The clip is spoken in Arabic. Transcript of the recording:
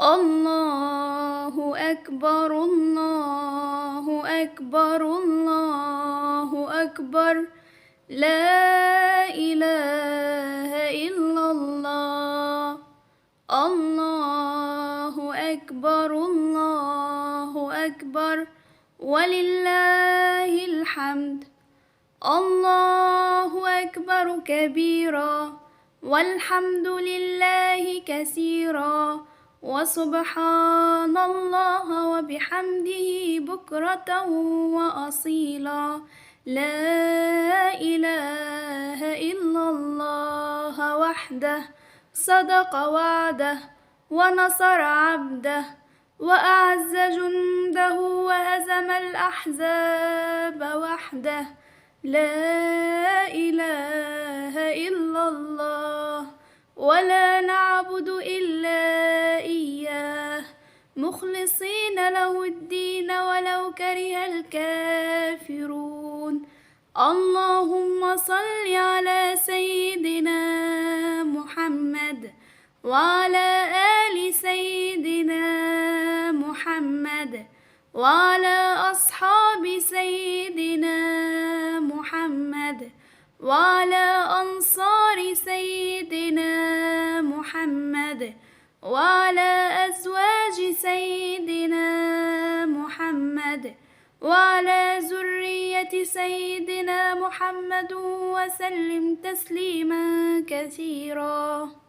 الله أكبر الله أكبر الله أكبر لا إله إلا الله الله أكبر الله أكبر ولله الحمد الله أكبر كبيرا والحمد لله كثيرا وسبحان الله وبحمده بكرة وأصيلا لا إله إلا الله وحده صدق وعده ونصر عبده وأعز جنده وهزم الأحزاب وحده لا إله إلا الله ولا نعبد إلا إياه مخلصين له الدين ولو كره الكافرون اللهم صل على سيدنا محمد وعلى آل سيدنا محمد وعلى أصحاب سيدنا محمد وعلى أنصار سيدنا محمد وعلى أزواج سيدنا محمد وعلى ذرية سيدنا محمد وسلم تسليما كثيرا.